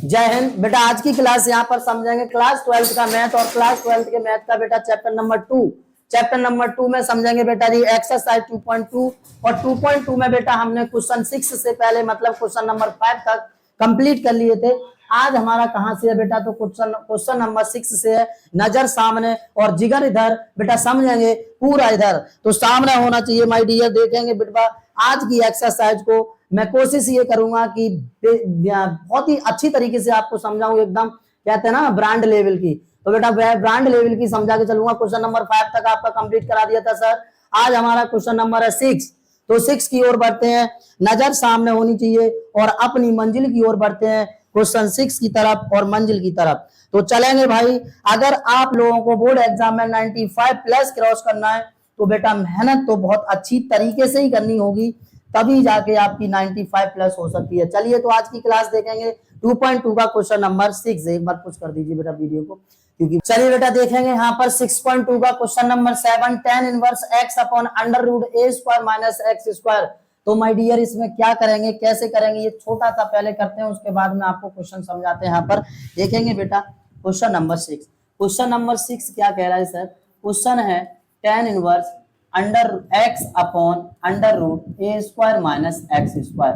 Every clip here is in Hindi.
जय हिंद बेटा। आज की क्लास यहाँ पर समझेंगे क्लास 12th का मैथ और क्लास 12th के मैथ का बेटा चैप्टर नंबर 2 में समझेंगे बेटा जी एक्सरसाइज 2.2 और 2.2 में बेटा हमने क्वेश्चन 6 से पहले मतलब क्वेश्चन नंबर 5 तक कंप्लीट कर लिए थे। आज हमारा कहां से है बेटा, तो क्वेश्चन नंबर 6 से है। नजर सामने और जिगर इधर, बेटा समझेंगे पूरा इधर, तो सामने होना चाहिए माय डियर। देखेंगे बेटा आज की एक्सरसाइज को मैं कोशिश ये करूंगा कि बहुत ही अच्छी तरीके से आपको समझाऊं, एकदम कहते हैं ना ब्रांड लेवल की। तो बेटा ब्रांड लेवल की समझा के चलूंगा। क्वेश्चन नंबर 5 तक आपका कंप्लीट करा दिया था सर। आज हमारा क्वेश्चन नंबर है 6, तो 6 की ओर बढ़ते हैं। नजर सामने होनी चाहिए और अपनी मंजिल की ओर बढ़ते हैं, क्वेश्चन 6 की तरफ और मंजिल की तरफ। तो चलेंगे भाई। अगर आप लोगों को बोर्ड एग्जाम में 95 प्लस क्रॉस करना है तो बेटा मेहनत तो बहुत अच्छी तरीके से ही करनी होगी, तभी जाके आपकी 95 प्लस हो सकती है। चलिए तो आज की क्लास देखेंगे 2.2 का क्वेश्चन नंबर 6। एक बार पुश कर दीजिए बेटा वीडियो को, क्योंकि चलिए बेटा देखेंगे यहाँ पर 6.2 का question number 7, tan inverse x upon under root a square minus x square. तो माय डियर इसमें क्या करेंगे, कैसे करेंगे, ये छोटा सा पहले करते हैं, उसके बाद में आपको क्वेश्चन समझाते हैं। यहाँ पर देखेंगे बेटा क्वेश्चन नंबर 6। क्वेश्चन नंबर 6 क्या कह रहा है सर? क्वेश्चन है tan inverse under x upon under root a square minus x square.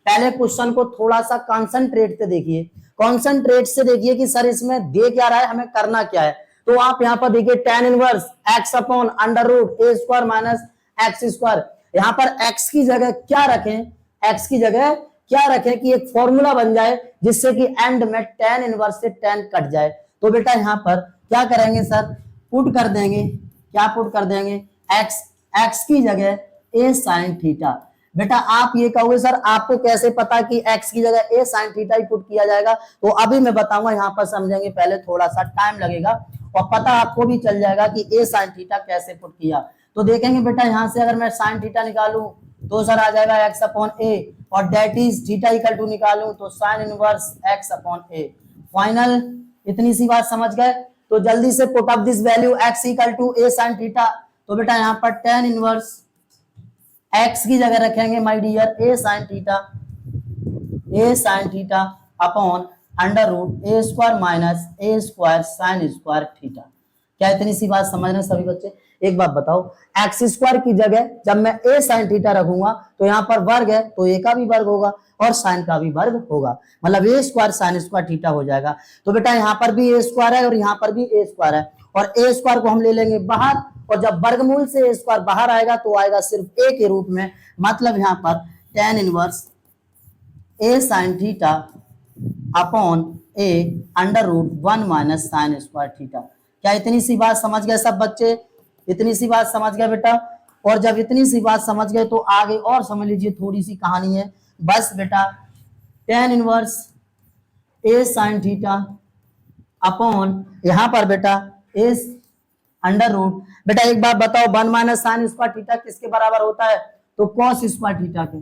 पहले क्वेश्चन को थोड़ा सा कॉन्सेंट्रेट से देखिए, कॉन्सेंट्रेट से देखिए कि सर इसमें दे क्या रहा है, हमें करना क्या है। तो आप यहाँ पर देखिए tan inverse x upon under root a square minus x square. यहाँ पर x की जगह क्या रखें, x की जगह क्या रखें कि एक फॉर्मूला बन जाए जिससे कि एंड में tan इनवर्स से tan कट जाए। तो बेटा यहाँ पर क्या करेंगे सर, पुट कर देंगे, क्या पुट कर देंगे, x की जगह a sin थीटा। बेटा आप ये कहोगे सर आपको कैसे पता कि x की जगह a sin theta he put किया जाएगा? तो अभी मैं बताऊंगा, यहाँ पर समझेंगे, पहले थोड़ा सा टाइम लगेगा और पता आपको भी चल जाएगा कि a sin थीटा कैसे पुट किया। तो देखेंगे बेटा यहाँ से अगर मैं sin थीटा निकालूं तो सर आ जाएगा x अपॉन a, और that is theta equal to निकालूं तो sin inverse x upon a। Final इतनी सी बात समझ गए? तो जल्दी से put up this value x equal to a sin theta. तो बेटा यहाँ पर tan इनवर्स x की जगह रखेंगे my dear a sin theta upon under root a square minus a square sin square theta. क्या इतनी सी बात समझ रहे हैं सभी बच्चे? एक बात बताओ, एक्स स्क्वायर की जगह जब मैं a sin थीटा रखूंगा तो यहाँ पर वर्ग है तो a का भी वर्ग होगा और sin का भी वर्ग होगा, मतलब a square sin square theta हो जाएगा। तो बेटा यहाँ पर भी a स्क्वायर है और यहाँ पर भी a स्क्वायर है, और a स्क्वायर को हम ले लेंगे बाहर, और जब वर्गमूल से a स्क्वायर बाहर आएगा तो आएगा सिर्फ a के रूप में, मतलब यहाँ पर tan inverse a sin theta upon a under root 1 minus sin square theta. क्या इतनी सी बात समझ गए सब बच्चे? इतनी सी बात समझ गए बेटा? और जब इतनी सी बात समझ गए तो आगे और समझ लीजिए, थोड़ी सी कहानी है बस बेटा। tan inverse a sin theta upon यहाँ पर बेटा a अंडर रूट, बेटा एक बात बताओ 1 माइनस साइन स्क्वायर थीटा किसके बराबर होता है? तो कॉस स्क्वायर थीटा के,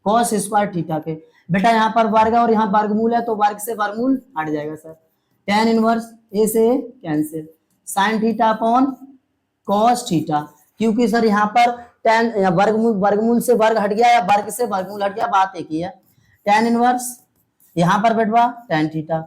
कॉस स्क्वायर थीटा के। बेटा यहाँ पर वर्ग है और यहाँ वर्गमूल है तो वर्ग से वर्गमूल हट जाएगा सर। tan इनवर्स a से cancel, sine theta upon cos theta, क्योंकि सर यहाँ पर tan वर्गमूल से वर्ग हट गया या वर्ग से वर्गमूल हट गया, बात एक ही है। tan इनवर्स यहाँ पर बैठवा tan थीटा,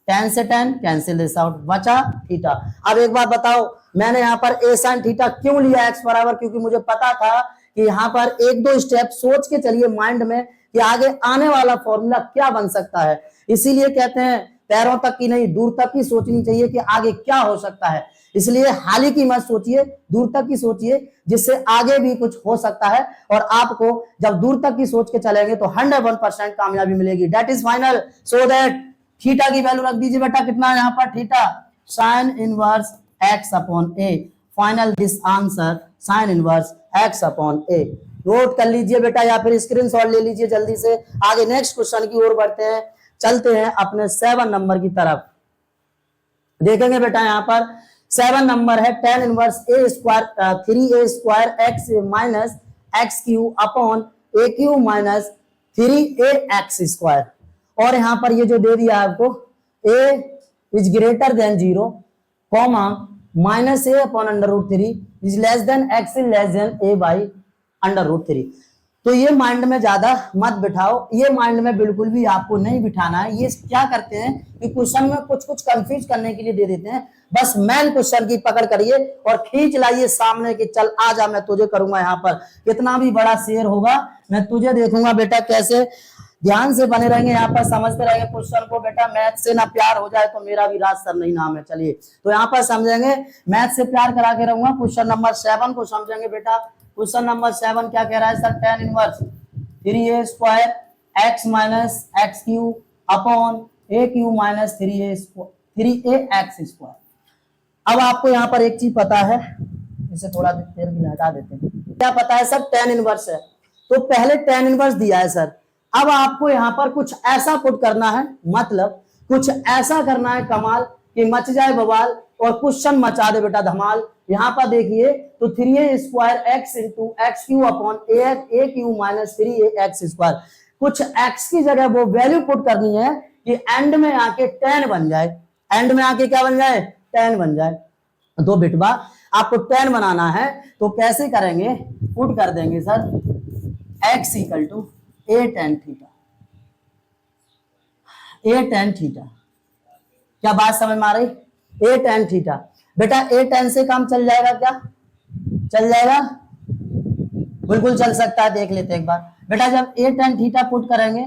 tan से tan कैंसिल दिस आउट, बचा थीटा। अब एक बात बताओ, मैंने यहाँ पर a sin थीटा क्यों लिया x बराबर? क्योंकि मुझे पता था कि यहाँ पर एक दो स्टेप सोच के चलिए माइंड में कि आगे आने वाला फॉर्मूला क्या बन सकता है। इसीलिए कहते हैं पैरों तक की नहीं दूर तक की सोचनी चाहिए कि आगे क्या हो सकता है। इसलिए हाल ही की मत सोचिए, दूर तक की सोचिए, जिससे आगे भी कुछ हो सकता है। और आपको जब दूर तक की सोच के चलेंगे तो 101% कामयाबी मिलेगी। That is final. So that theta की वैल्यू रख दीजिए बेटा, कितना है यहाँ पर theta, sine inverse x upon a। Final this answer sine inverse x upon a। Note कर लीजिए बेटा या फिर स्क्रीनशॉट ले लीजिए जल्दी से। आगे नेक्स्ट क्वेश्चन की ओर बढ़ते हैं, चलते हैं अपने 7 नंबर की तरफ। देखेंगे बेटा यहाँ पर 7 नंबर है tan inverse a square 3a square x minus x cube upon a cube minus 3ax square. और यहाँ पर ये जो दे दिया आपको a is greater than 0 comma minus a upon under root 3 is less than x is less than a by under root 3। तो ये माइंड में ज्यादा मत बिठाओ, ये माइंड में बिल्कुल भी आपको नहीं बिठाना है। ये क्या करते हैं कि क्वेश्चन में कुछ कुछ कंफ्यूज करने के लिए दे देते हैं, बस मेन क्वेश्चन की पकड़ करिए और खींच लाइए सामने कि चल आजा मैं तुझे करूंगा, यहाँ पर कितना भी बड़ा शेर होगा मैं तुझे देखूंगा बेटा कैसे। ध्यान से बने रहेंगे, यहाँ पर समझते रहेंगे क्वेश्चन को। बेटा मैथ से ना प्यार हो जाए तो मेरा भी राज सर नहीं नाम है। चलिए तो यहाँ पर समझेंगे, मैथ से प्यार करा के रहूंगा। क्वेश्चन नंबर 7 को समझेंगे बेटा। क्वेश्चन नंबर 7 क्या कह रहा है sir? tan inverse 3a square x minus x cube upon a cube minus 3a x square. अब आपको यहाँ पर एक चीज पता है, इसे थोड़ा देर के लिए हटा देते हैं। क्या पता है सर? tan इनवर्स है, तो पहले tan इनवर्स दिया है सर। अब आपको यहाँ पर कुछ ऐसा पुट करना है, मतलब कुछ ऐसा करना है कमाल कि मच जाए बवाल और क्वेश्चन मचा दे बेटा धमाल। यहाँ पर देखिए तो 3a square x into x cube upon a cube minus 3a x square. कुछ x की जगह वो वैल्यू पुट करनी है कि एंड में आके tan बन जाए। एंड में आके क्या बन जाए? tan बन जाए। तो बेटवा आपको tan बनाना है तो कैसे करेंगे? पुट कर देंगे sir x equal to a tan theta. a tan theta, क्या बात समझ में आ रही? a tan theta. बेटा a tan से काम चल जाएगा क्या? चल जाएगा, बिल्कुल चल सकता है। देख लेते हैं एक बार बेटा। जब a tan थीटा पुट करेंगे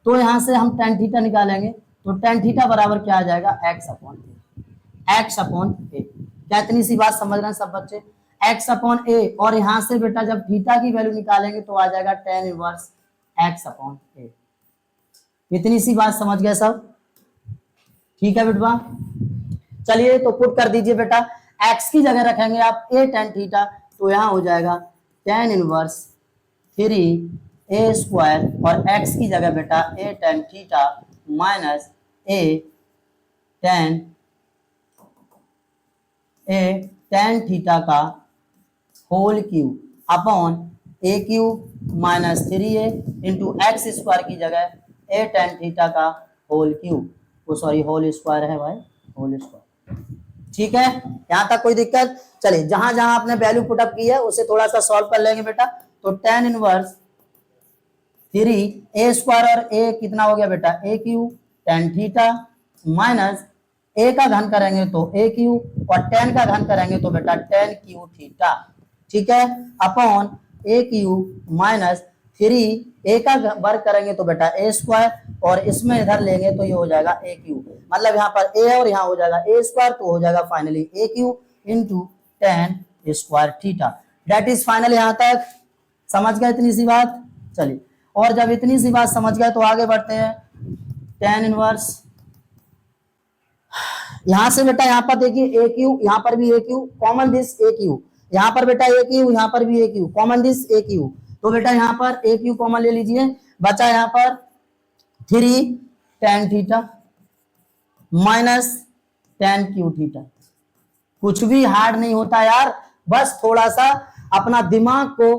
तो यहां से हम tan थीटा निकालेंगे, तो tan थीटा बराबर क्या आ जाएगा? x upon a। x upon a, क्या इतनी सी बात समझ रहे हैं सब बच्चे? x अपॉन a, और यहां से बेटा जब थीटा की वैल्यू निकालेंगे तो आ जाएगा tan inverse x upon a। इतनी सी बात समझ गए सब? ठीक है बेटवा, चलिए तो पुट कर दीजिए बेटा। x की जगह रखेंगे आप a tan थीटा, तो यहां हो जाएगा tan इनवर्स 3a स्क्वायर, और x की जगह बेटा a tan theta minus a tan theta का whole cube upon a cube minus 3a into x square की जगह a tan थीटा का होल क्यूब, वो सॉरी होल स्क्वायर है भाई, होल स्क्वायर। ठीक है, यहां तक कोई दिक्कत? चलिए जहां जहां आपने वैल्यू पुटअप की है उसे थोड़ा सा सॉल्व कर लेंगे बेटा। तो tan इनवर्स 3a स्क्वायर और a कितना हो गया बेटा? a cube tan theta minus a का घन करेंगे तो a क्यूब और tan का घन करेंगे तो बेटा tan क्यू थीटा। ठीक है, upon a cube minus 3a का वर्ग करेंगे तो बेटा a स्क्वायर, और इसमें इधर लेंगे तो ये हो जाएगा a क्यूब। मतलब यहाँ पर a है और यहाँ हो जाएगा a स्क्वायर, तो हो जाएगा finally a cube into tan square theta. That is final. यहाँ तक समझ गए इतनी सी बात? चलिए, और जब इतनी सी बात समझ गए तो आगे बढ़ते हैं। tan इनवर्स यहां से बेटा, यहाँ पर देखिए a क्यूब, यहाँ पर भी a cube, common this a cube, यहाँ पर बेटा a क्यूब, यहाँ पर भी a cube, common this a cube. तो बेटा यहाँ पर a क्यूब कॉमन ले लीजिए, बचा यहाँ पर 3 tan theta minus tan Q theta. कुछ भी हार्ड नहीं होता यार, बस थोड़ा सा अपना दिमाग को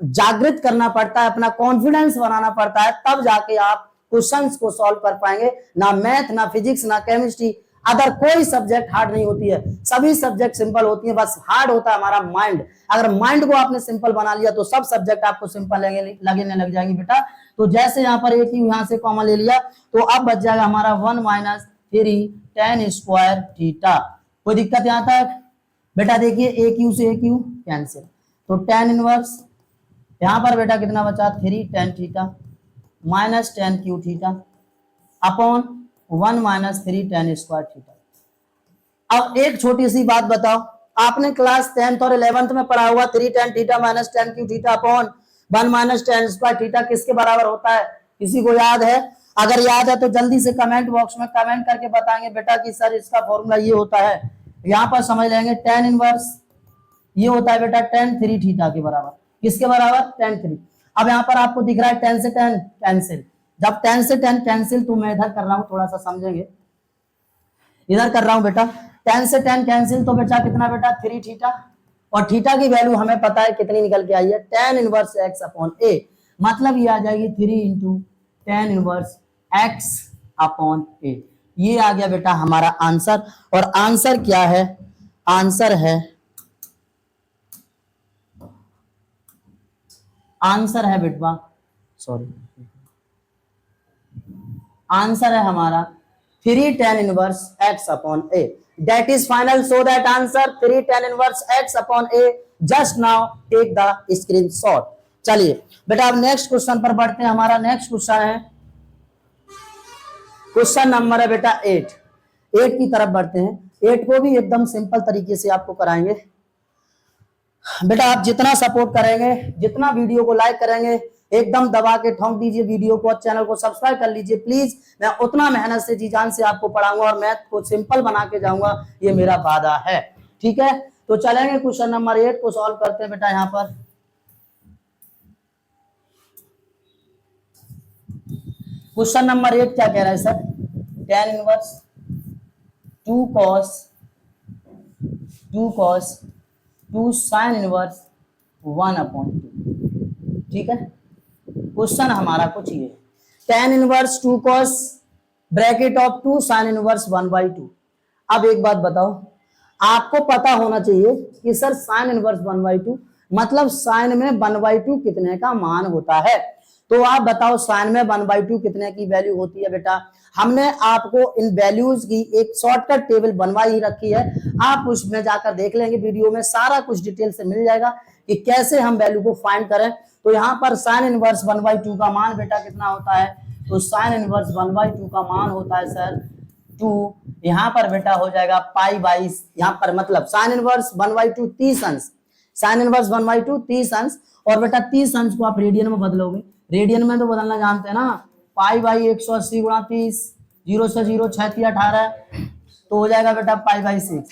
जागृत करना पड़ता है, अपना कॉन्फिडेंस बनाना पड़ता है, तब जाके आप क्वेश्चंस को सॉल्व कर पाएंगे। ना मैथ, ना फिजिक्स, ना केमिस्ट्री, अदर कोई सब्जेक्ट हार्ड नहीं होती है, सभी सब्जेक्ट सिंपल होती है। बस हार्ड होता है हमारा माइंड। अगर माइंड को आपने सिंपल बना लिया तो सब सब्जेक्ट आपको सिंपल लगने लग जाएंगे बेटा। तो जैसे यहाँ पर एक ही यहां से कॉमन ले लिया, तो अब बच जाएगा हमारा 1 माइनस 3 tan स्क्वायर थीटा। कोई दिक्कत यहाँ तक? बेटा देखिए a क्यू से a क्यू कैंसिल, तो tan इनवर्स यहाँ पर बेटा कितना बचा? 3 tan theta minus tan Q theta upon 1 minus 3 tan square theta. अब एक छोटी सी बात बताओ, आपने क्लास 10th और 11th में पढ़ा हुआ 3 tan theta minus tan Q theta upon 1 minus tan square theta किसके बराबर होता है? किसी को याद है? अगर याद है तो जल्दी से कमेंट बॉक्स में कमेंट करके बताएंगे बेटा कि सर इसका फॉर्मूला ये होता है। यहाँ पर समझ लेंगे tan इनवर्स ये होता है बेटा tan 3 थीटा के बराबर। किसके बराबर? tan 3। अब यहाँ पर आपको दिख रहा है tan से tan कैंसिल, जब tan से tan कैंसिल, तो मैं इधर कर रहा हूँ, थोड़ा सा समझेंगे, इधर कर रहा हूँ बेटा। tan से tan कैंसिल, तो बेटा कितना बेटा? 3 थीटा, और थीटा की वैल्यू हमें पता है कितनी निकल के आई है? tan inverse x upon a, मतलब ये आ जाएगी 3 into tan inverse x upon a। ये आ गया बेटा हमारा आंसर। और आंसर क्या है? आंसर है आंसर है बेटवा, सॉरी, आंसर है हमारा 3 tan inverse x upon a। That is final, so that answer 3 tan inverse x upon a। Just now take the screenshot. चलिए बेटा अब नेक्स्ट क्वेश्चन पर बढ़ते हैं। हमारा नेक्स्ट क्वेश्चन है, क्वेश्चन नंबर है बेटा 8 की तरफ बढ़ते हैं। 8 को भी एकदम सिंपल तरीके से आपको कराएंगे बेटा। आप जितना सपोर्ट करेंगे, जितना वीडियो को लाइक करेंगे, एकदम दबा के ठोक दीजिए वीडियो को और चैनल को सब्सक्राइब कर लीजिए प्लीज। मैं उतना मेहनत से जी जान से आपको पढ़ाऊंगा और मैथ को सिंपल बना के जाऊंगा, ये मेरा वादा है। ठीक है, तो चलेंगे क्वेश्चन नंबर 8 को सॉल्व करते हैं बेटा। यहाँ पर क्वेश्चन नंबर 8 क्या कह रहा है sir? tan inverse 2 cos 2 sin inverse 1 upon 2। ठीक है, क्वेश्चन हमारा कुछ ये tan inverse 2 cos bracket of 2 sin inverse 1/2। अब एक बात बताओ, आपको पता होना चाहिए कि सर sin इनवर्स 1/2 मतलब sin में 1/2 कितने का मान होता है। तो आप बताओ sin में 1/2 कितने की वैल्यू होती है बेटा। हमने आपको इन वैल्यूज की एक शॉर्टकट टेबल बनवाई ही रखी है, आप उसमें जाकर देख लेंगे, वीडियो में सारा कुछ डिटेल से मिल जाएगा कि कैसे हम वैल्यू को फाइंड करें। तो यहाँ पर sin इनवर्स 1/2 का मान बेटा कितना होता है? तो sin इनवर्स 1/2 का मान होता है सर 2। यहाँ पर बेटा हो जाएगा पाई बाई, यहाँ पर मतलब sin इनवर्स 1/2 30 अंश, sin इनवर्स 1/2 30 अंश। और बेटा 30 अंश को आप रेडियन में बदलोगे, रेडियन में तो बदलना जानते हैं ना, पाई बाई 180 गुणा 30, 0 से 0 6 3 18, तो हो जाएगा बेटा पाई बाई 6।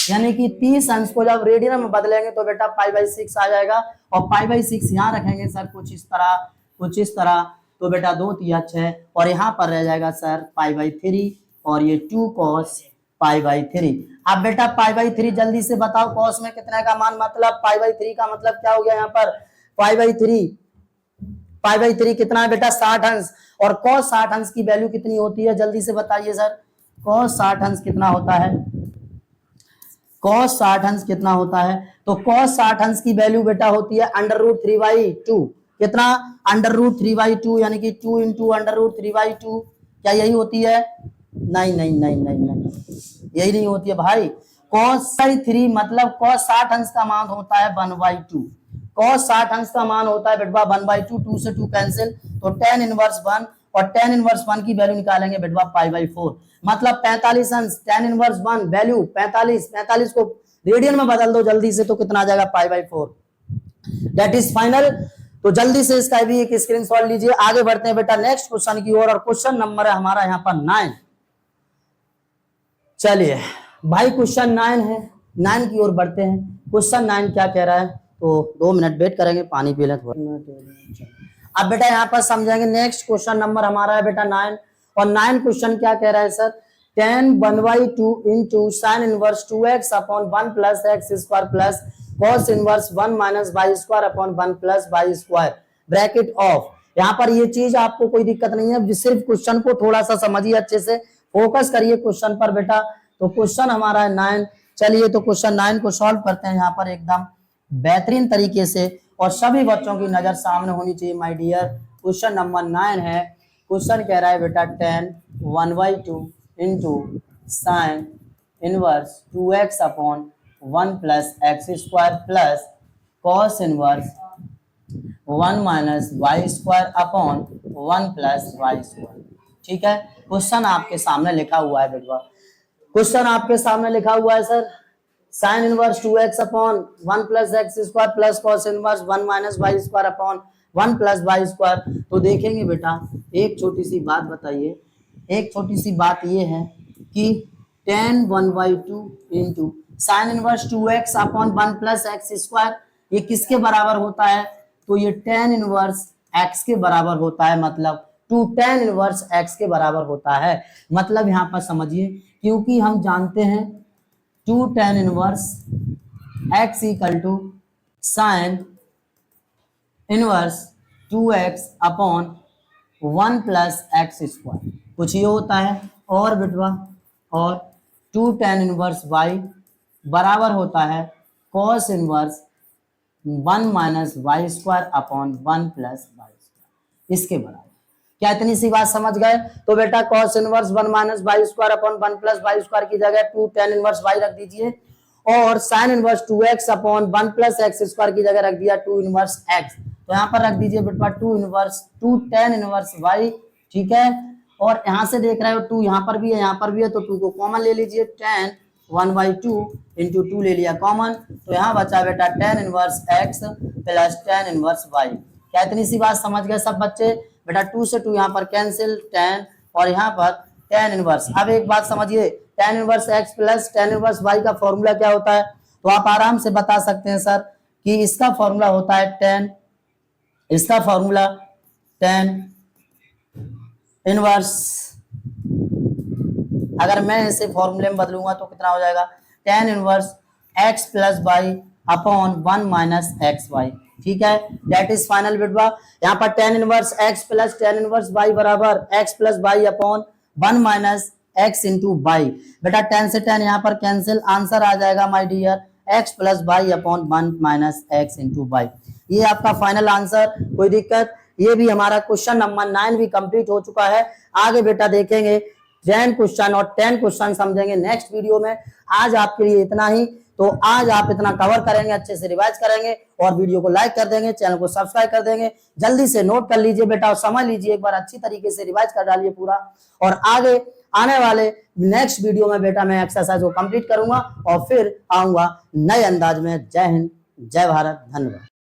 यानी कि 30 अंश को जब रेडियन में बदलेंगे तो बेटा पाई बाई 6 आ जाएगा। और पाई बाई 6 यहाँ रखेंगे सर कुछ इस तरह, कुछ इस तरह, तो बेटा 2 3 6, और यहाँ पर रह जाएगा सर पाई बाई 3, और ये 2 cos पाई बाई 3। अब बेटा पाई बाई 3 जल्दी से बताओ, cos में कितने का मान, मतलब पाई बाई 3 का मतलब क्या हो गया यहाँ पर? पाई बाई 3 कितना है बेटा? 60 अंश। और cos 60 अंश की वैल्यू कितनी होती है, जल्दी से बताइए सर। cos 60 अंश कितना होता है? cos 60 अंश कितना होता है? तो cos 60 अंश की वैल्यू बेटा होती है √3/2। कितना? √3/2, यानी कि 2 इंटू √3/2। क्या यही होती है? नहीं नहीं नहीं नहीं नहीं, यही नहीं होती है भाई। cos 3 मतलब cos 60 अंश का मान होता है 1/2। cos 60 अंश का मान होता है बेटवा 1/2, 2 से 2 कैंसिल, तो tan इनवर्स 1, और tan इनवर्स 1 की वैल्यू निकालेंगे बेटवा पाई बाई 4, मतलब 45 अंश। tan इनवर्स 1 वैल्यू 45, 45 को रेडियन में बदल दो जल्दी से, तो कितना आ जाएगा? Pi by 4। That is final. तो जल्दी से इसका भी एक स्क्रीनशॉट लीजिए। आगे बढ़ते हैं बेटा नेक्स्ट क्वेश्चन की ओर, और क्वेश्चन नंबर है हमारा यहाँ पर 9। चलिए भाई क्वेश्चन 9 है, 9 की ओर बढ़ते हैं। क्वेश्चन 9 क्या कह रहा है? तो 2 मिनट वेट करेंगे, पानी पी लें थोड़ा। अब बेटा यहाँ पर समझेंगे। नेक्स्ट क्वेश्चन नंबर हमारा है बेटा 9, और 9 क्वेश्चन क्या कह रहा है sir? tan 1/2 into sin inverse 2x upon 1 plus x square plus cos inverse 1 minus y square upon 1 plus y square bracket of. यहाँ पर ये चीज आपको कोई दिक्कत नहीं है, सिर्फ क्वेश्चन को थोड़ा सा समझिए, अच्छे से फोकस करिए क्वेश्चन पर बेटा। तो क्वेश्चन हमारा है 9। चलिए तो क्वेश्चन 9 को सॉल्व करते हैं यहाँ पर एकदम बेहतरीन तरीके से, और सभी बच्चों की नजर सामने होनी चाहिए माय डियर। क्वेश्चन नंबर 9 है। क्वेश्चन कह रहा है बेटा tan 1/2 into sine inverse 2x upon 1 plus x square plus cos inverse 1 minus y square upon 1 plus y square. ठीक है, क्वेश्चन आपके सामने लिखा हुआ है बेटा, क्वेश्चन आपके सामने लिखा हुआ है sir. Sine inverse 2x upon 1 plus x square plus cos inverse 1 minus y square upon 1 plus y square. तो देखेंगे बेटा, एक छोटी सी बात बताइए, एक छोटी सी बात ये है कि tan 1/2 into sine inverse 2x upon 1 plus x square, ये किसके बराबर होता है? तो ये tan इनवर्स x के बराबर होता है, मतलब 2 tan इनवर्स x के बराबर होता है। मतलब यहाँ पर समझिए, क्योंकि हम जानते हैं 2 tan inverse x equal to sine inverse 2x upon 1 plus x square, कुछ ये होता है। और बेटवा, और 2 tan इनवर्स y बराबर होता है cos inverse 1 minus y square upon 1 plus y square, इसके बराबर। क्या इतनी सी बात समझ गए? तो बेटा cos inverse 1 minus y square upon 1 plus y square की जगह 2 tan इनवर्स वाई रख दीजिए, और sin inverse 2x upon 1 plus x square की जगह रख दिया 2 इनवर्स x। तो यहाँ पर रख दीजिए बेटा 2 tan इनवर्स y, ठीक है। और यहाँ से देख रहे हो 2 यहाँ पर भी है, यहाँ पर भी है, तो 2 को कॉमन ले लीजिए, tan 1/2 इंटू 2 ले लिया कॉमन, तो यहाँ बचा बेटा tan inverse x plus tan inverse y। क्या इतनी सी बात समझ गए सब बच्चे? बेटा 2 से 2 यहाँ पर कैंसिल, tan और यहाँ पर tan इनवर्स। अब एक बात समझिए, tan inverse x plus tan inverse y का फॉर्मूला क्या होता है? तो आप आराम से बता सकते हैं सर कि इसका फॉर्मूला होता है इसका फॉर्मूला tan इनवर्स, अगर मैं इसे फॉर्मूले में बदलूंगा तो कितना हो जाएगा? tan inverse x plus y upon 1 minus x y, ठीक है। दैट इज फाइनल बेटवा। यहाँ पर tan inverse x plus tan inverse y बराबर x plus y upon 1 minus x into y. बेटा tan से tan यहाँ पर कैंसिल, आंसर आ जाएगा my dear x plus y upon 1 minus x into y. ये आपका फाइनल आंसर, कोई दिक्कत? ये भी हमारा क्वेश्चन नंबर 9 भी कंप्लीट हो चुका है। आगे बेटा देखेंगे 10 क्वेश्चन और 10 क्वेश्चन समझेंगे नेक्स्ट वीडियो में। आज आपके लिए इतना ही, तो आज आप इतना कवर करेंगे, अच्छे से रिवाइज करेंगे और वीडियो को लाइक कर देंगे, चैनल को सब्सक्राइब कर देंगे। जल्दी से नोट कर लीजिए बेटा और समझ लीजिए, एक बार अच्छी तरीके से रिवाइज कर डालिए पूरा, और आगे आने वाले नेक्स्ट वीडियो में बेटा मैं एक्सरसाइज को कंप्लीट करूंगा और फिर आऊंगा नए अंदाज में। जय हिंद, जय भारत, धन्यवाद।